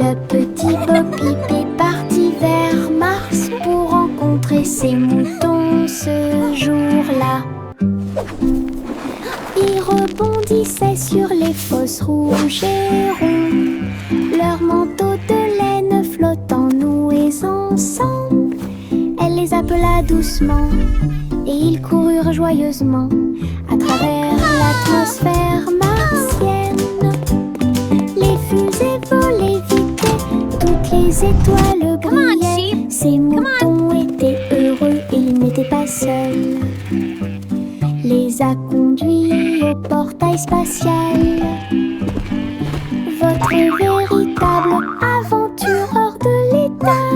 Le petit Bo-Peep est parti vers Mars pour rencontrer ses moutons ce jour-là. Ils rebondissaient sur les fosses rouges et rondes, leurs manteaux de laine flottant noués ensemble. Elle les appela doucement et ils coururent joyeusement à travers l'atmosphère martienne. Les fusées volaient vite et toutes les étoiles brillaient. Ces moutons étaient heureux et ils n'étaient pas seuls. Les a conduits au portail spatial. Votre véritable aventureur de l'État.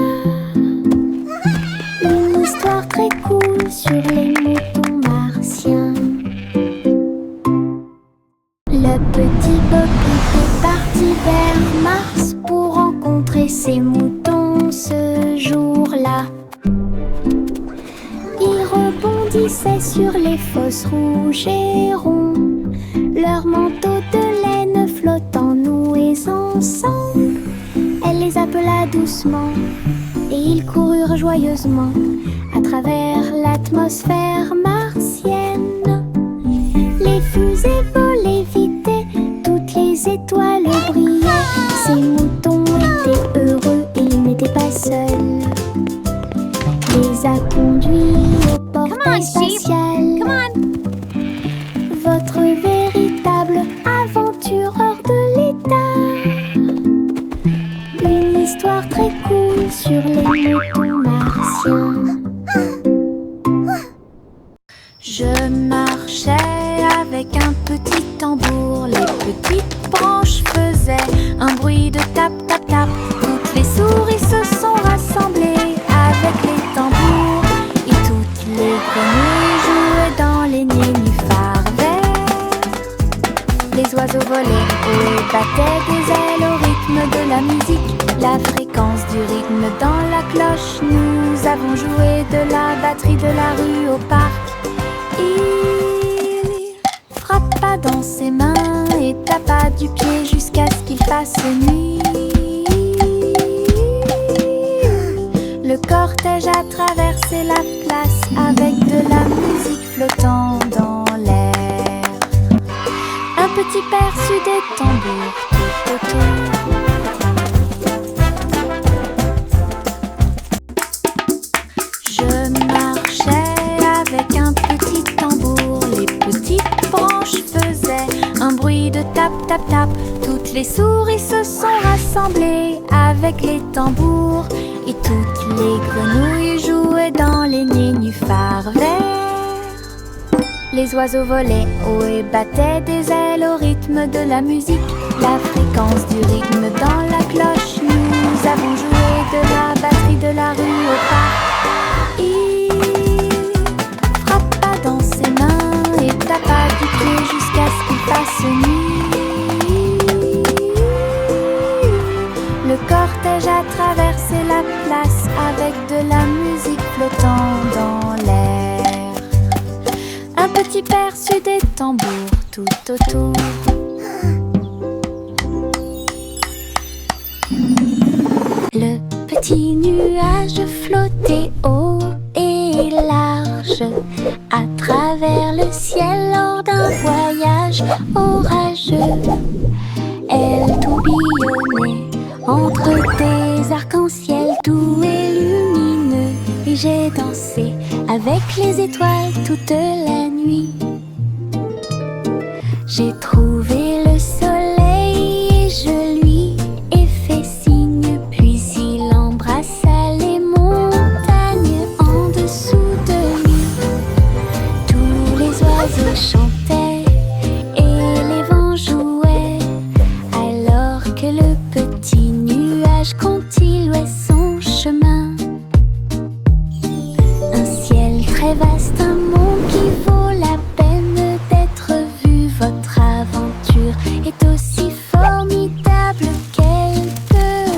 Une histoire très cool sur les moutons martiens. Le petit Bo-Peep est parti vers Mars pour rencontrer ses moutons ce jour-là. Ils rebondissaient sur les fosses rouges et rondes, leurs manteaux de laine flottant noués ensemble. Elle les appela doucement et ils coururent joyeusement à travers l'atmosphère martienne. Les fusées volaient vite et toutes les étoiles brillaient. Ces moutons étaient heureux et ils n'étaient pas seuls. Les a conduits au portail spatial. Votre véritable aventureur de l'État. Une histoire très cool sur les moutons martiens. Je marchais avec un petit tambour. Les petites branches faisaient un bruit de tap tap tap. Toutes les souris se sont rassemblées avec les tambours et toutes les grenouilles jouaient dans les nénuphars verts. Les oiseaux volaient haut et battaient des ailes au rythme de la musique. La fréquence du rythme dans la cloche. Nous avons joué de la batterie de la rue au parc. Il frappa dans ses mains et tapa du pied jusqu'à ce qu'il fasse nuit. Le cortège a traversé la place avec de la musique flottant dans l'air. Un petit perçu des tambours tout autour. Je marchais avec un petit tambour. Les petites branches faisaient un bruit de tap tap tap. Toutes les souris se sont rassemblées avec les tambours et toutes les grenouilles jouaient dans les nénuphars verts. Les oiseaux volaient haut et battaient des ailes au rythme de la musique. La fréquence du rythme dans la cloche. Nous avons joué de la batterie de la rue au parc. Il frappa dans ses mains et tapa du pied jusqu'à ce qu'il fasse nuit. Le cortège a traversé la place avec de la musique flottant dans l'air. Un petit perçu des tambours tout autour. Le petit nuage flottait haut et large à travers le ciel lors d'un voyage orageux. Elle tourbillonnait entre des arcs-en-ciel doux et lumineux. Et j'ai dansé avec les étoiles toute la nuit. J'ai trouvé le soleil et je lui ai fait signe. Puis il embrassa les montagnes en dessous de lui. Tous les oiseaux chantaient et les vents jouaient, alors que le petit nuage continuait son chemin. Un ciel très vaste, un monde qui vaut la peine d'être vu. Votre aventure est aussi formidable qu'elle peut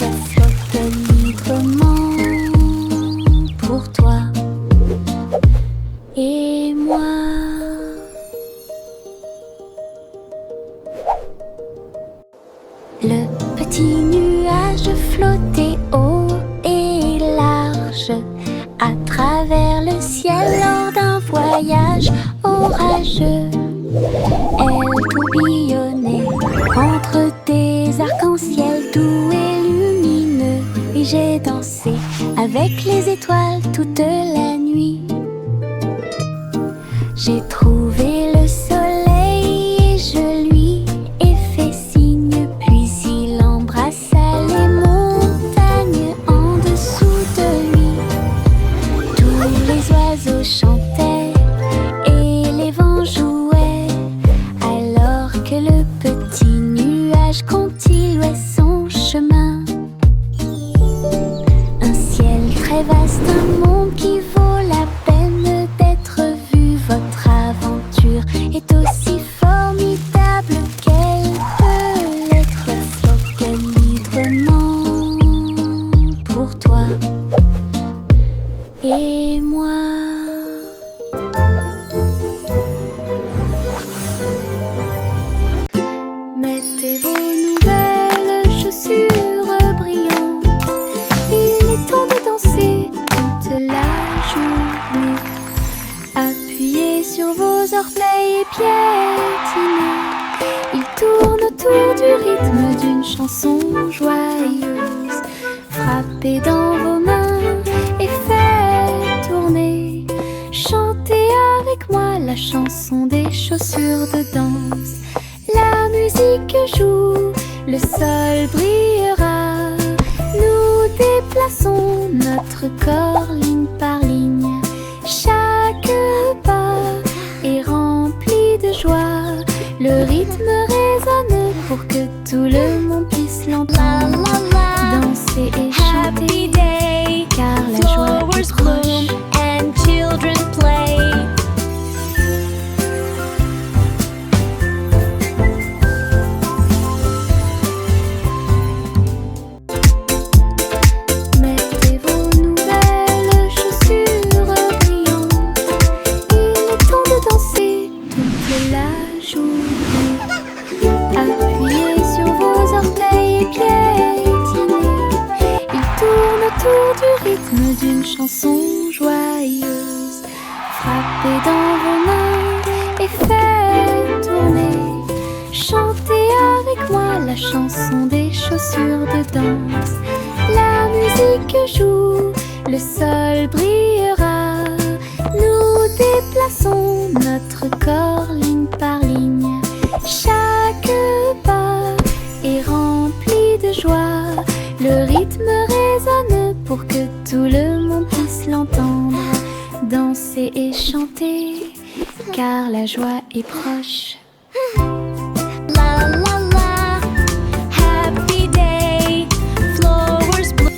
être. Quel librement pour toi et moi. Le petit nuage nuages flottaient haut et large à travers le ciel lors d'un voyage orageux. Elle tourbillonnait entre des arcs-en-ciel doux et lumineux, et j'ai dansé avec les étoiles toute la nuit. J'ai trouvé le soleil et je lui ai fait signe, puis il embrassa les montagnes en dessous de lui. Tous les oiseaux chantaient et les vents jouaient, alors que le petit nuage continuait son chemin. Un ciel très vaste, un monde qui vaut la peine d'être vu. Votre aventure est aussi formidable qu'elle peut l'être. Flotte librement pour toi et moi. Mettez vos nouvelles chaussures brillantes. Il est temps de danser toute la journée. Appuyez sur vos orteils et piétinez. Ils tournent autour du rythme d'une chanson joyeuse. Frappez dans vos mains et faites tourner. Chantez avec moi la chanson des chaussures de danse. La musique joue, le sol brillera. Nous déplaçons notre corps ligne par ligne. Chaque pas est rempli de joie. Le rythme résonne pour que tout le monde puisse l'entendre. Danser et chanter, car la joie est proche. And children play. Mettez vos nouvelles chaussures brillantes. Il est temps de danser toute la journée. Appuyez sur vos orteils et piétinez. Ils tournent autour du rythme d'une chanson joyeuse. Frappez dans vos mains et faites tourner. Chantez avec moi la chanson des chaussures de danse. La musique joue, le sol brillera. Nous déplaçons notre corps ligne par ligne. Chaque pas est rempli de joie. Le rythme résonne pour que tout le monde puisse l'entendre. Danser et chanter, car la joie est proche. La la la, happy day, flowers bloom.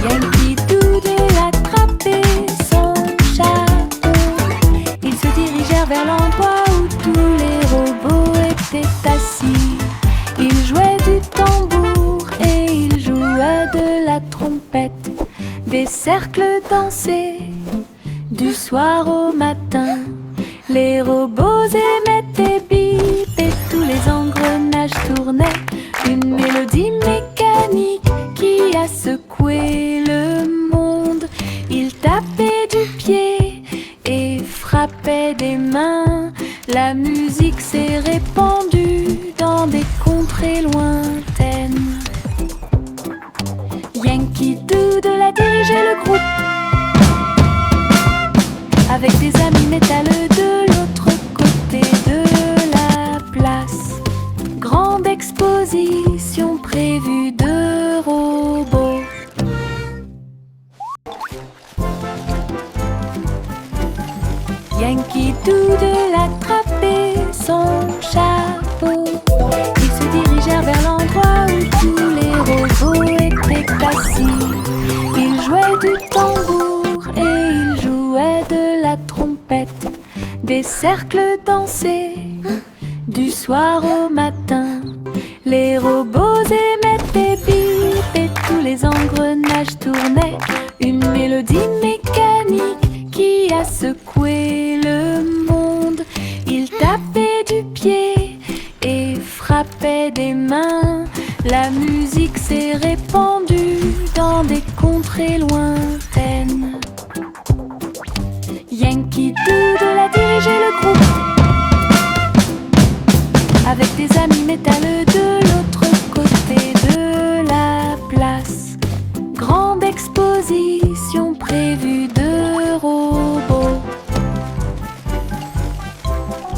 Yankee Doodle attrapait son chapeau. Ils se dirigèrent vers l'endroit où tous les robots étaient assis. Ils jouaient du tambour et ils jouaient de la trompette. Des cercles dansaient du soir au matin. Les robots émettaient bip et tous les engrenages tournaient. Une mélodie mécanique qui a secoué le monde. Ils tapaient du pied et frappaient des mains. La musique s'est répandue dans des contrées lointaines. Yankee Doodle a dirigé le groupe avec des amis métalleux de l'autre côté de la place. Grande exposition prévue de robots. Yankee Doodle attrapait son chapeau. Ils se dirigèrent vers l'endroit où tous les robots étaient assis. Ils jouaient du tambour et ils jouaient de la trompette. Des cercles dansaient du soir au matin. Les robots émettaient bip et tous les engrenages tournaient. Une mélodie mécanique qui a secoué le monde. mains. La musique s'est répandue dans des contrées lointaines. Yankee Doodle a dirigé le groupe avec des amis métalleux de l'autre côté de la place. Grande exposition prévue de robots.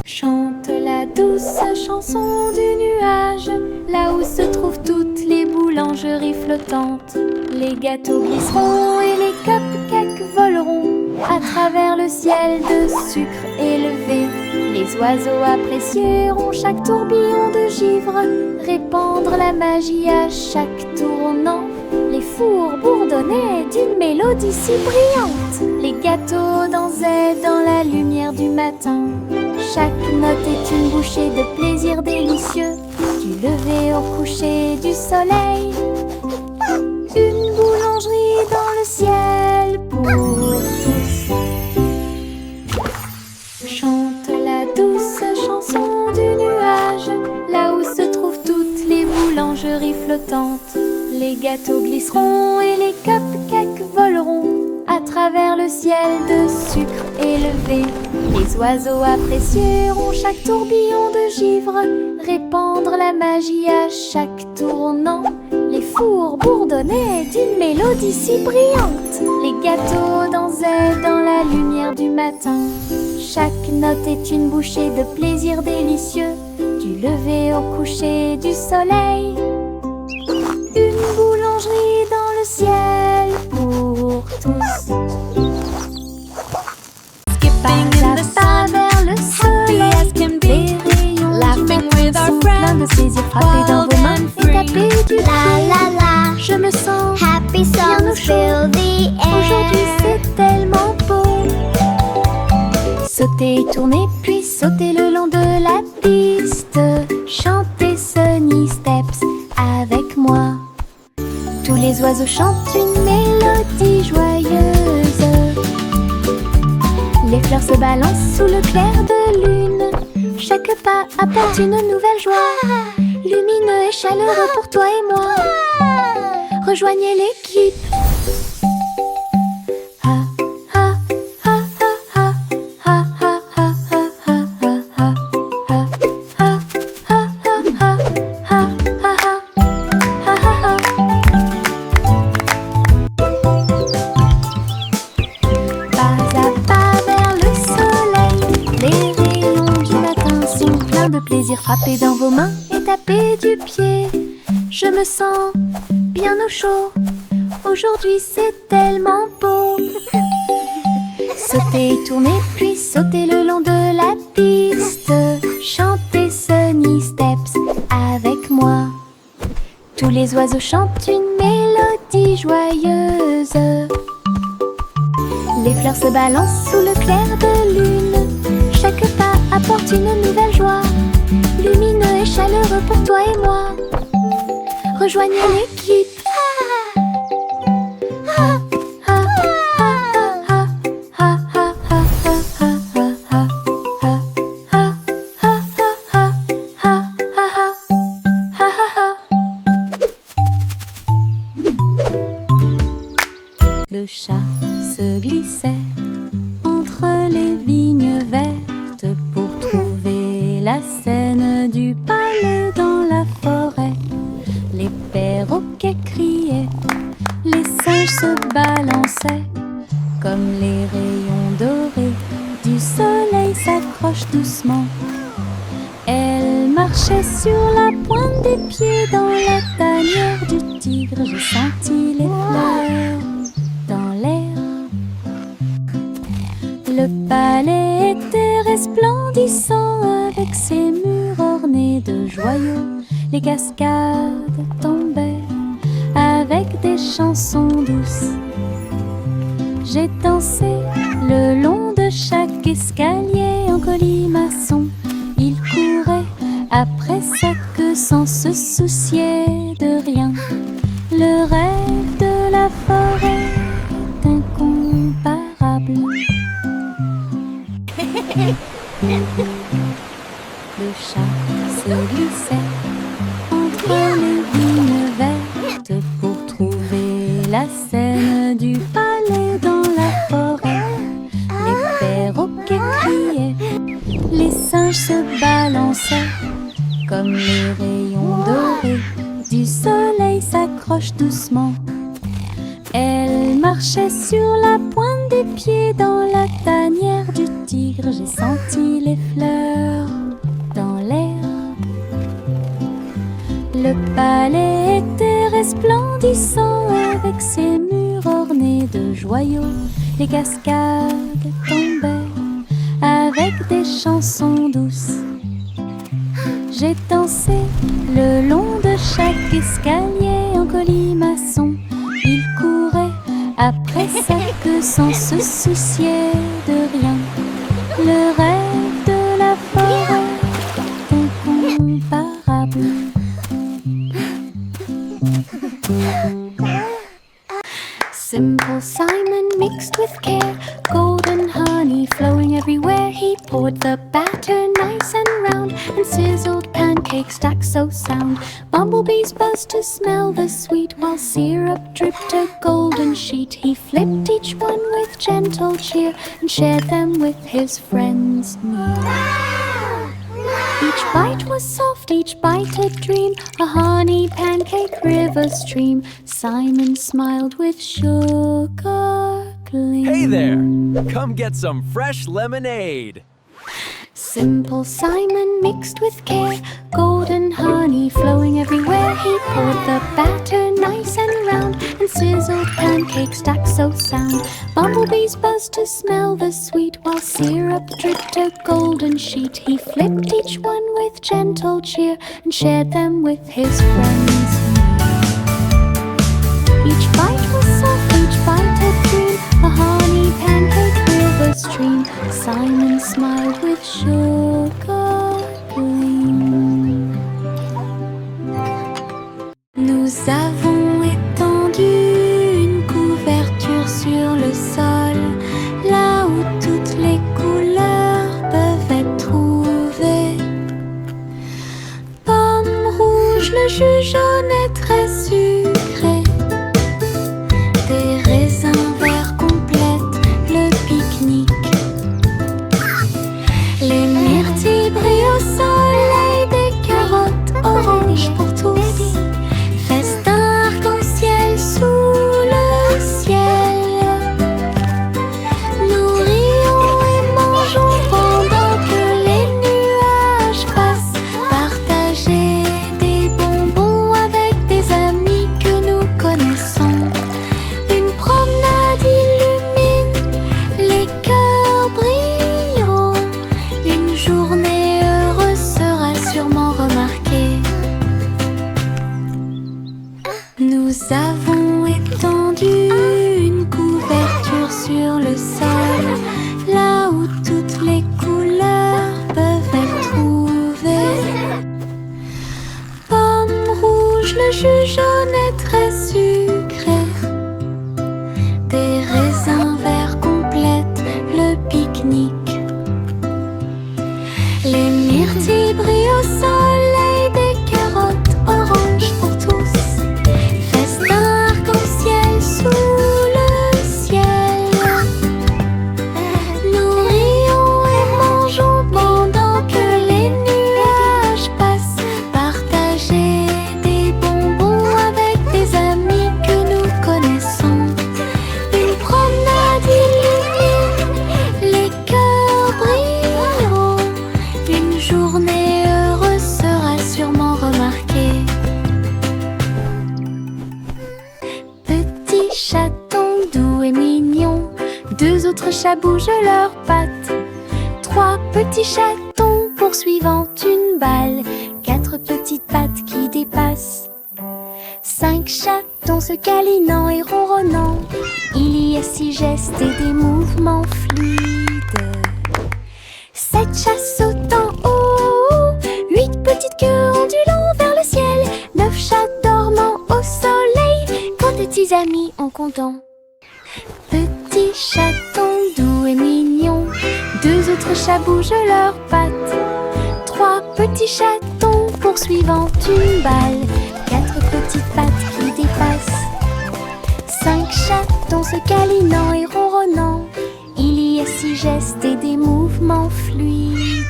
Chante la douce chanson du nuage, là où se trouvent toutes les boulangeries flottantes. Les gâteaux glisseront et les cupcakes voleront à travers le ciel de sucre élevé. Les oiseaux apprécieront chaque tourbillon de givre, répandre la magie à chaque tournant. Les fours bourdonnaient d'une mélodie si brillante. Les gâteaux dansaient dans la lumière du matin. Chaque note est une bouchée de plaisir délicieux, du lever au coucher du soleil. Une boulangerie dans le ciel pour tous. Chante la douce chanson du nuage, là où se trouvent toutes les boulangeries flottantes. Les gâteaux glisseront et les cupcakes voleront à travers le ciel de sucre élevé. Les oiseaux apprécieront chaque tourbillon de givre, répandre la magie à chaque tournant. Les fours bourdonnaient d'une mélodie si brillante. Les gâteaux dansaient dans la lumière du matin. Chaque note est une bouchée de plaisir délicieux, du lever au coucher du soleil. Une boulangerie dans le ciel pour tous. Skipping in the sun, Vers le happy as soleil, can les be, rayons laughing du with matin our sont pleins de friends, plaisir. Frapper dans vos mains wild et and taper du free. pied. Je me sens Happy bien au songs chaud. fill the Aujourd'hui air. c'est tellement beau. Sauter, tourner, puis sauter le long de la piste. Chanter Sunny Steps avec moi. Tous les oiseaux chantent une mélodie joyeuse. Les fleurs se balancent sous le clair de lune. Chaque pas apporte une nouvelle joie, lumineux et chaleureux pour toi et moi. Rejoignez l'équipe. Ah, ah, ah, ah, ah, ah, ah, ah, ah, ah, ah, ah, ah, ah, ah, ah, ah, ah. Pas à pas vers le soleil, les rayons du matin sont pleins de plaisir. Frappez dans vos mains et tapez du pied. Je me sens bien au chaud. Aujourd'hui c'est tellement beau. Sautez, tournez, puis sautez le long de la piste. Chantez Sunny Steps avec moi. Tous les oiseaux chantent une mélodie joyeuse. Les fleurs se balancent sous le clair de lune. Chaque pas apporte une nouvelle joie, lumineux et chaleureux pour toi et moi. Rejoignez l'équipe. Le chat se glissait entre les vignes vertes pour trouver la scène du bal dans la forêt. Les perroquets criaient, les singes se balançaient, comme les rayons dorés du soleil s'accrochent doucement. Elle marchait sur la pointe des pieds dans la tanière du tigre. J'ai senti les fleurs dans l'air. Le palais était resplendissant avec ses murs ornés de joyaux. Les cascades tombaient avec des chansons douces. J'ai dansé le long de chaque escalier en colimaçon. Il courait après sa queue sans se soucier de rien. Le rêve de la forêt est incomparable. Le chat se glissait entre la scène du palais dans la forêt. Les perroquets criaient, les singes se balançaient, comme les rayons dorés du soleil s'accrochent doucement. Elle marchait sur la pointe des pieds dans la tanière du tigre. J'ai senti les fleurs dans l'air. Le palais était resplendissant avec ses murs ornés de joyaux. Les cascades tombaient avec des chansons douces. J'ai dansé le long de chaque escalier en colimaçon. Il courait après sa queue sans se soucier de rien. Le rêve de la forêt est incomparable. Simple Simon mixed with care, golden honey flowing everywhere. He poured the batter nice and round, and sizzled pancakes stacked so sound. Bumblebees buzzed to smell the sweet, while syrup dripped a golden sheet. He flipped each one with gentle cheer, and shared them with his friends near. Each bite was soft, each bite a dream, a honey pancake river stream. Simon smiled with sugar gleam. Hey there! Come get some fresh lemonade! Simple Simon mixed with care, golden honey flowing everywhere. He poured the batter nice and round, and sizzled pancakes stacked so sound. Bumblebees buzzed to smell the sweet, while syrup dripped a golden sheet. He flipped each one with gentle cheer, and shared them with his friends. Each bite was soft, each bite a dream, a honey pancake river stream. Simon smiled with sugar gleam. Nous avons étendu une couverture sur le sol, là où toutes les couleurs peuvent être trouvées. Pomme rouge, le jus jaune est très sucré. Des raisins verts complètent le pique-nique. Les myrtilles brillent au soleil, des carottes oranges pour tous. Festin arc-en-ciel sous le ciel. Nous rions et mangeons pendant que les nuages passent. Partager des bonbons avec des amis que nous connaissons. Une promenade illumine, les cœurs brilleront. Une journée heureuse sera sûrement remarquée. Nous avons étendu une couverture sur le sol, là où toutes les couleurs peuvent être trouvées. Pomme rouge, le jus jaune est très sucré. Des raisins verts complètent le pique-nique. Les myrtilles brillent au soleil, des carottes oranges pour tous. Festin arc-en-ciel sous le ciel. Nous rions et mangeons pendant que les nuages passent. Partager des bonbons avec des amis que nous connaissons. Une promenade illumine, les cœurs brilleront. Une journée heureuse sera sûrement remarquée. Petit chaton doux et mignon, deux autres chats bougent leurs pattes. Trois petits chatons poursuivant une balle, quatre petites pattes qui dépassent. Cinq chatons se câlinant et ronronnant, il y a 6 gestes et des mouvements fluides. 7 chats sautant haut, 8 petites queues ondulant vers le ciel, 9 chats dormant au soleil, quand de petits amis en comptant. Petit chaton doux et mignon, deux autres chats bougent leurs pattes. 3 petits chatons poursuivant une balle, 4 petites pattes qui dépassent. 5 chatons se câlinant et ronronnant. Il y a 6 gestes et des mouvements fluides.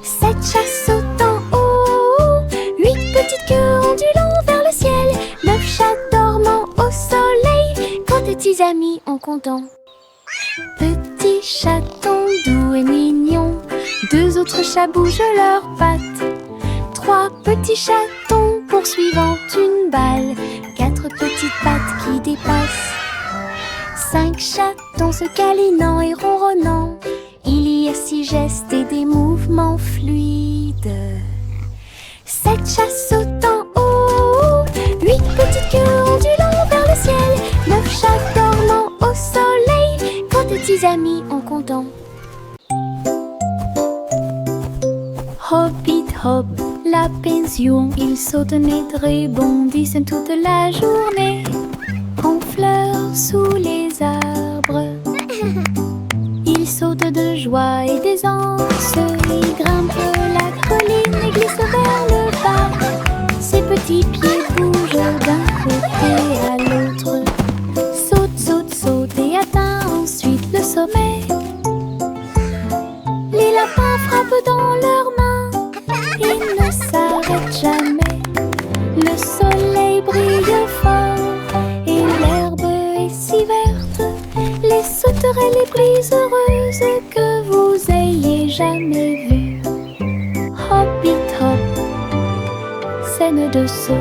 7 chats sautent en haut, 8 petites queues ondulant vers le ciel, 9 chats dormant au soleil quand tes petits amis en comptant. Petit chaton doux et mignon, 2 autres chats bougent leurs pattes. 3 petits chatons poursuivant une balle, 4 petites pattes qui dépassent. 5 chatons se câlinant et ronronnant. Il y a 6 gestes et des mouvements fluides. 7 chats sautent en haut, 8 petites queues ondulant vers le ciel, 9 chats dormant au soleil quand tes petits amis en comptant. Hop it hop, la pension, ils sautent et rebondissent toute la journée. En fleurs sous les arbres, ils sautent de joie et d'aisance. Ils grimpent la colline et glissent vers le bas. Ses petits pieds bougent d'un côté à l'autre. Saute, saute, saute et atteint ensuite le sommet. Les lapins frappent dans leurs mains, ils ne s'arrêtent jamais. Le soleil brille fort et l'herbe est si verte. Les sauterelles les plus heureuses que vous ayez jamais vues. Hop it hop, scène de saut.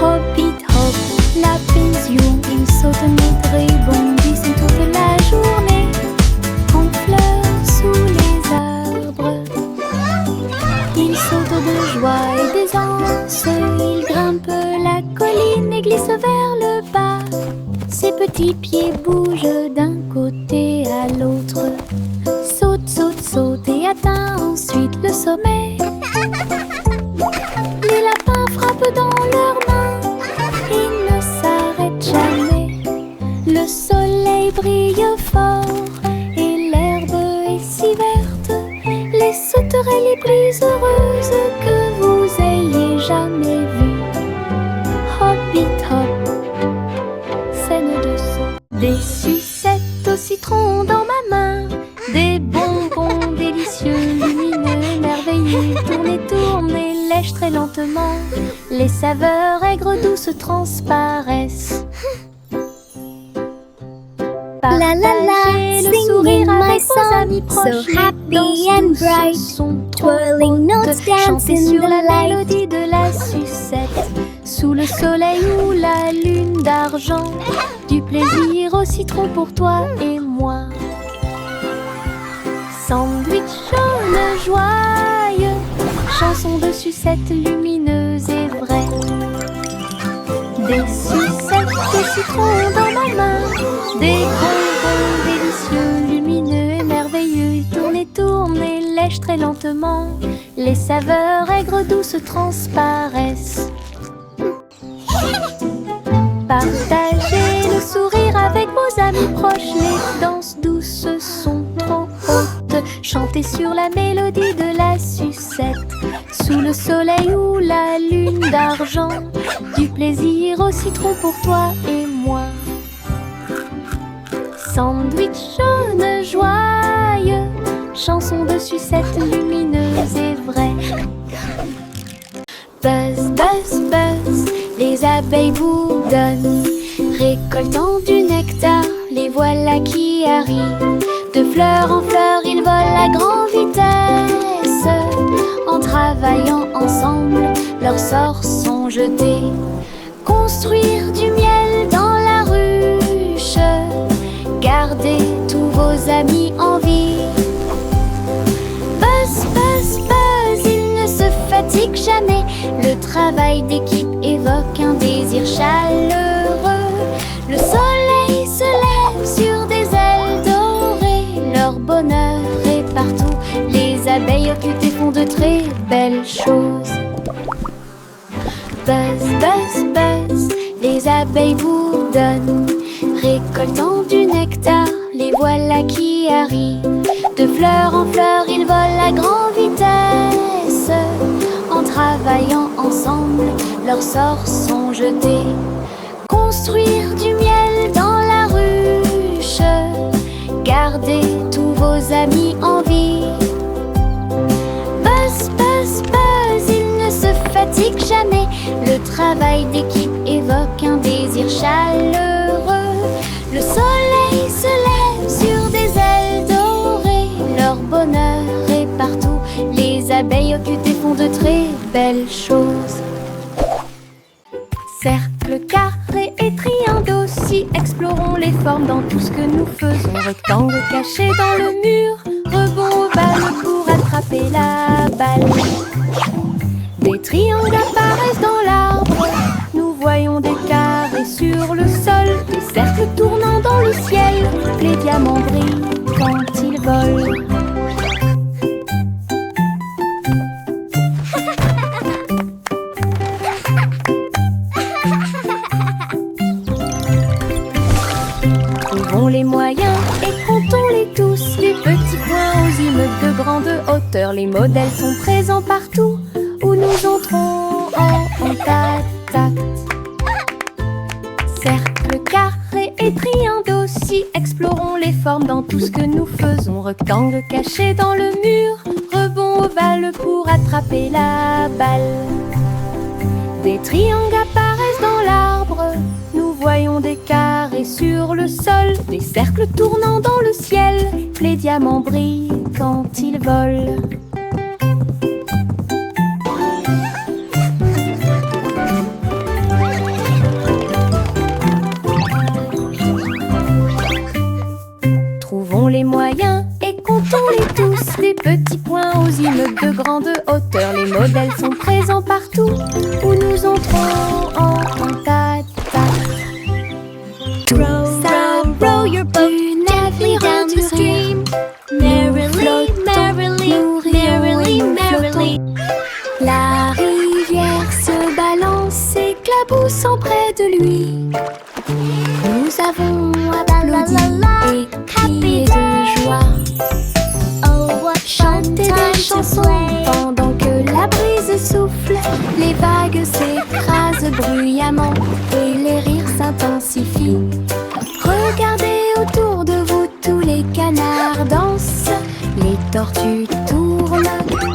Hop it hop, la pension, ils sautent et rebondissent toute la journée. En fleurs sous les arbres, ils sautent de joie et d'aisance. Ils grimpent la colline et glissent vers le bas. Ses petits pieds bougent d'un côté à l'autre. Saute, saute, saute et atteint ensuite le sommet. Les lapins frappent dans leurs mains, ils ne s'arrêtent jamais. Le soleil brille fort et l'herbe est si verte. Les sauterelles les plus heureuses que vous ayez jamais vues. Hop it hop, scène de saut. Des sucettes au citron dans ma main, des bonbons délicieux, lumineux, merveilleux. Tourne et tourne et lèche très lentement. Les saveurs aigres douces transparaissent. La la la, Partagez le singing sourire my avec vos amis song, so proches. happy and bright, Sont trop twirling notes, hautes. dancing Chantez sur the la light. mélodie de la sucette, sous le soleil ou la lune d'argent. Du plaisir au citron pour toi et moi. Sandwich jaune joyeux, chanson de sucette lumineuse et vraie. Des sucettes de citron dans ma main, des bonbons délicieux, lumineux et merveilleux. Ils tournent et tournent et lèchent très lentement. Les saveurs aigres douces transparaissent. Partagez le sourire avec vos amis proches. Les danses douces sont trop hautes. Chantez sur la mélodie de la sucette, sous le soleil ou la lune d'argent. Du plaisir au citron pour toi et moi. Sandwich jaune joyeux, chanson de sucette lumineuse et vraie. Buzz, buzz, buzz, les abeilles bourdonnent, récoltant du nectar, les voilà qui arrivent. De fleur en fleur, ils volent à grande vitesse. En travaillant ensemble, leurs sorts sont jetés. Construire du miel dans la ruche, gardez tous vos amis en vie. Buzz, buzz, buzz, ils ne se fatiguent jamais. Le travail d'équipe évoque un désir chaleureux. Le soleil se lève sur des ailes dorées. Leur bonheur est partout. Les abeilles occupées font de très belles choses. Buzz, buzz, buzz, les abeilles bourdonnent, récoltant du nectar, les voilà qui arrivent. De fleur en fleur, ils volent à grande vitesse. En Travaillant ensemble, leurs sorts sont jetés. Construire du miel dans la ruche, gardez tous vos amis en vie. Buzz, buzz, buzz, il ne se fatigue jamais. Le travail d'équipe évoque un désir chaleureux. Le soleil se lève sur des ailes dorées. Leur bonheur est partout. Les abeilles occupées font de très belles choses. Cercle, carré et triangle aussi, explorons les formes dans tout ce que nous faisons. Rectangle caché dans le mur, rebond ovale pour attraper la balle. Des triangles apparaissent dans l'arbre, nous voyons des carrés sur le sol, des cercles tournant dans le ciel, les diamants brillent quand ils volent. Les moyens et comptons-les tous. Les petits points aux immeubles de grande hauteur. Les modèles sont présents partout où nous entrons en contact. Cercle, carré et triangle aussi, explorons les formes dans tout ce que nous faisons. Rectangle caché dans le mur, rebond ovale pour attraper la balle. Des triangles apparaissent dans l'arbre, nous voyons des carrés sur le sol, des cercles tournant dans le ciel, les diamants brillent quand ils volent. Trouvons les moyens et comptons-les tous. Des petits points aux immeubles de grande hauteur. Les modèles sont présents partout où nous entrons en contact. Row your boat gently down the stream. Merrily, merrily, merrily, merrily. La rivière se balance, éclaboussant près de lui. Nous avons applaudi et crié de joie. Oh, what Chanter des chansons pendant que la brise souffle. Les vagues s'écrasent bruyamment et les rires s'intensifient. Regardez autour de vous, tous les canards dansent. Les tortues tournent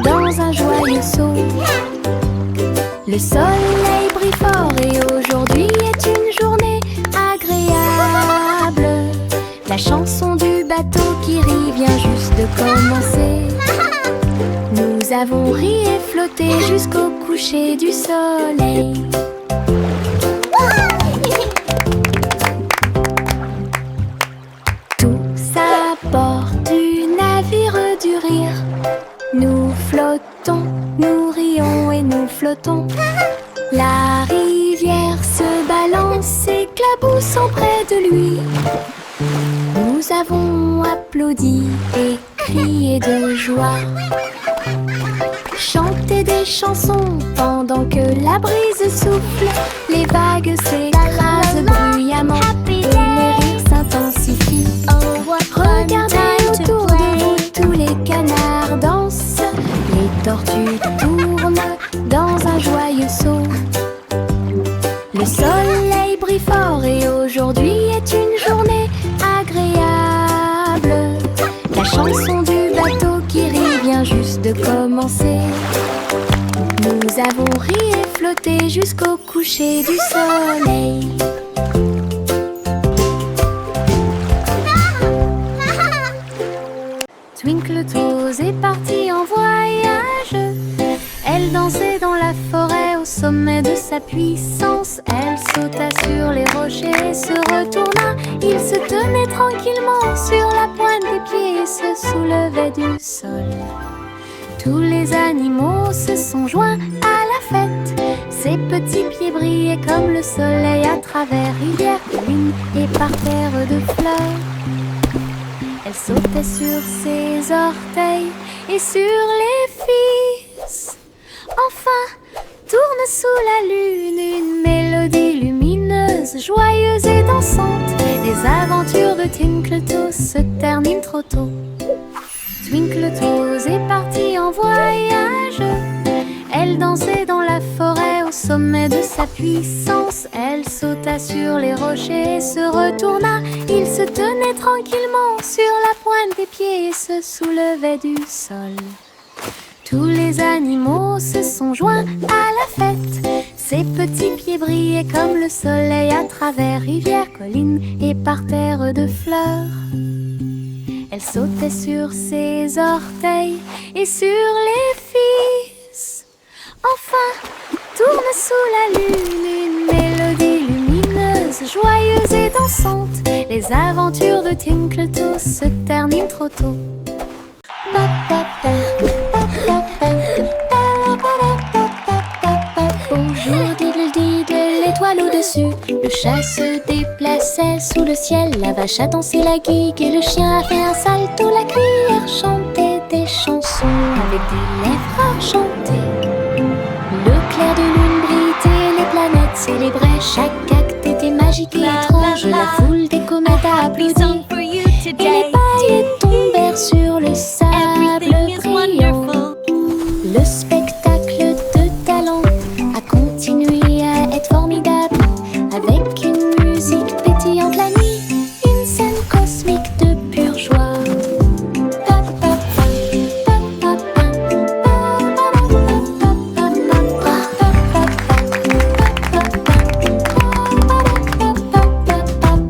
dans un joyeux saut. Le soleil brille fort et aujourd'hui est une journée agréable. La chanson du bateau qui rit vient juste de commencer. Nous avons ri et flotté jusqu'au coucher du soleil. Tous à bord du navire du rire. Nous flottons, nous rions et nous flottons. La rivière se balance, éclaboussant près de lui. Nous avons applaudi et crié de joie. Chanter des chansons pendant que la brise souffle. Les vagues s'écrasent bruyamment et les rires s'intensifient. Regardez autour de vous, tous les canards dansent. Les tortues tournent dans un joyeux saut. Le soleil brille fort et aujourd'hui est une journée agréable. La chanson du bateau qui rit vient juste de commencer. Nous avons ri et flotté jusqu'au coucher du soleil. Twinkle Toes est partie en voyage. Elle dansait dans la forêt au sommet de sa puissance. Elle sauta sur les rochers et se retourna. Il se tenait tranquillement sur la pointe des pieds et se soulevait du sol. Tous les animaux se sont joints à la fête. Ses petits pieds brillaient comme le soleil à travers rivière, lune et parterre de fleurs. Elle sautait sur ses orteils et sur les fils. Enfin, tourne sous la lune une mélodie lumineuse, joyeuse et dansante. Les aventures de Twinkle Toes se terminent trop tôt. Twinkle Toes est partie en voyage. Elle danse danser dans la forêt au sommet de sa puissance. Elle sauta sur les rochers et se retourna. Il se tenait tranquillement sur la pointe des pieds et se soulevait du sol. Tous les animaux se sont joints à la fête. Ses petits pieds brillaient comme le soleil à travers rivières, collines et parterres de fleurs. Elle sautait sur ses orteils et sur les fils. Enfin, tourne sous la lune une mélodie lumineuse, joyeuse et dansante. Les aventures de Twinkletoes se terminent trop tôt. Bonjour diddle-diddle, l'étoile au-dessus. Le chat se déplaçait sous le ciel. La vache a dansé la gigue et le chien a fait un salto. La cuillère chantait des chansons avec des lèvres argentées. Le clair de lune brillait, les planètes célébraient. Chaque acte était magique et étrange. La foule des comètes a applaudi et les paillettes tombèrent sur le sable brillant. Le spectacle de talent a continué à être formidable, avec une musique pétillante la nuit, une scène cosmique de pure joie.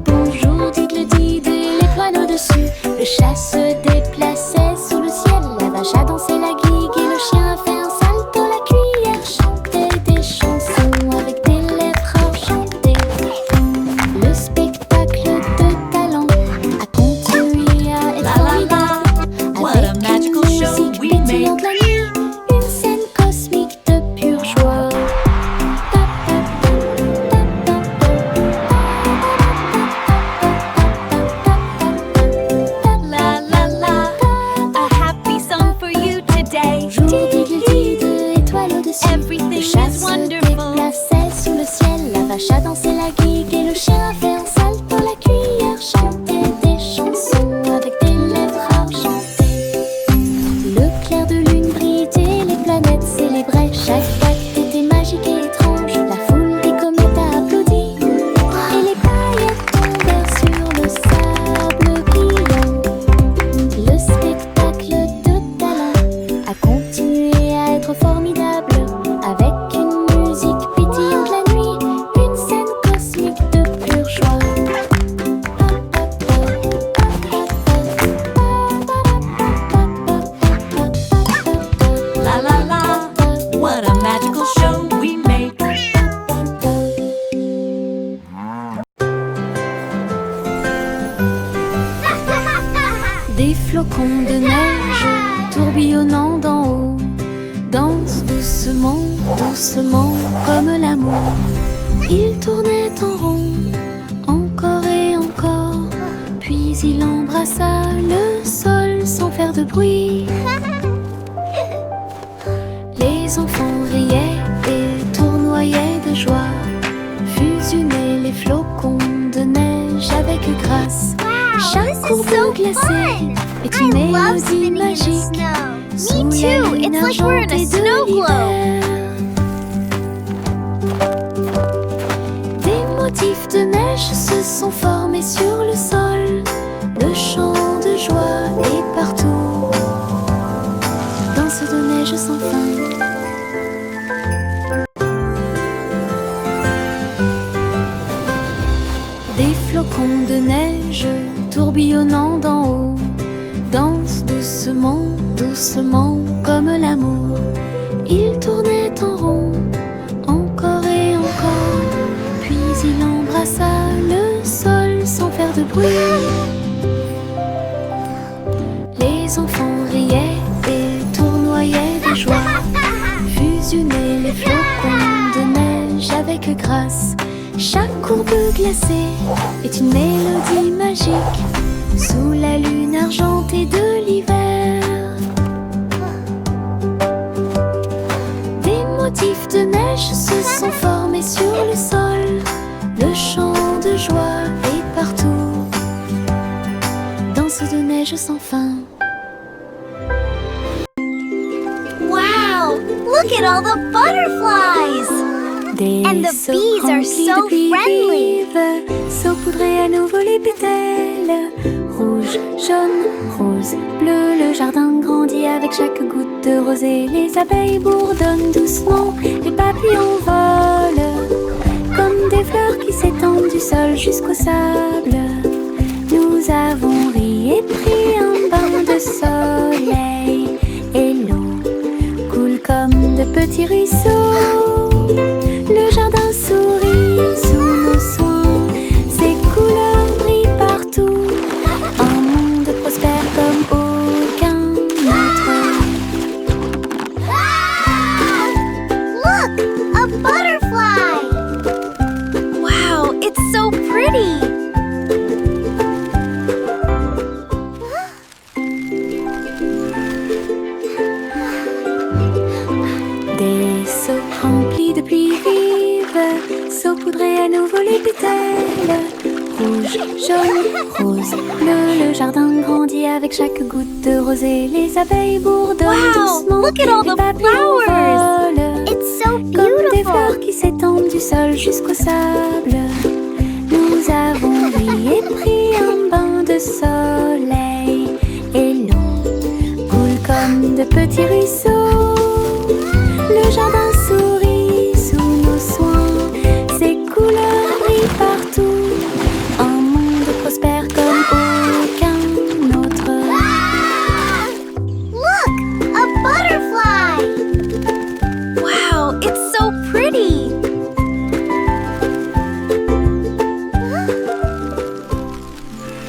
Bonjour diddle-diddle, l'étoile au-dessus. Le chat se déplaçait sous le ciel. La vache a dansé la gigue et le chien a fait un salto. La cuillère chantait des chansons avec des lèvres argentées. Le spectacle de talent a continué à être formidable, avec une musique pétillante la nuit, une scène cosmique de pure joie. A happy song for you today. Bonjour diddle-diddle, étoile au-dessus. Everything Le chat is se wonderful. déplaçait sous le ciel. La vache a dansé la gigue et le chien a fait un salto. La cuillère chantait des chansons avec des lèvres argentées. Le clair de lune brillait, les planètes célébraient. Chaque acte était magique et étrange. La foule des comètes a applaudi et les paillettes tombèrent sur le sable brillant. Le spectacle de talent a continué à être formidable, avec une musique pétillante la nuit, une scène cosmique de pure joie. La la la, what a magical show we made. Des flocons de neige tourbillonnant d'en haut dansent doucement, doucement comme l'amour. Il tournait en rond, encore et encore, puis il embrassa le sol sans faire de bruit. Les enfants riaient et tournoyaient de joie, fusionnaient les flocons de neige avec grâce. Chaque courbe glacée est une mélodie magique sous la lune argentée de l'hiver. Des motifs de neige se sont formés sur le sol. Le chant de joie est partout. Danse de neige sans fin. Des flocons de neige tourbillonnant d'en haut dansent doucement, doucement comme l'amour. Il tournait en rond, encore et encore, puis il embrassa le sol sans faire de bruit. Les enfants riaient et tournoyaient de joie, fusionnaient les flocons de neige avec grâce. Chaque courbe glacée est une mélodie magique sous la lune argentée de l'hiver. Des motifs de neige se sont formés sur le sol. Le chant de joie est partout. Danse de neige sans fin. Wow, look at all the butterflies! Des And the seaux bees are remplis so de pluie friendly. vive, saupoudrer à nouveau les pétales. Rouge, jaune, rose, bleu, le jardin grandit avec chaque goutte de rosée. Les abeilles bourdonnent doucement, les papillons volent comme des fleurs qui s'étendent du sol jusqu'au sable. Nous avons ri et pris un bain de soleil, et l'eau coule comme de petits ruisseaux. Le jardin sourit sous nos soins, ses couleurs brillent partout. Un monde prospère comme aucun autre. Look! A butterfly! Wow, it's so pretty! Des seaux remplis de pluie vive, saupoudrer à nouveau les pétales. Rouge, jaune, rose, bleu, le jardin grandit avec chaque goutte de rosée. Les abeilles bourdonnent Wow, doucement, look at all les the papillons flowers. volent It's so comme des beautiful! fleurs qui s'étendent du sol jusqu'au sable. Nous avons ri et pris un bain de soleil, et l'eau coule comme de petits ruisseaux.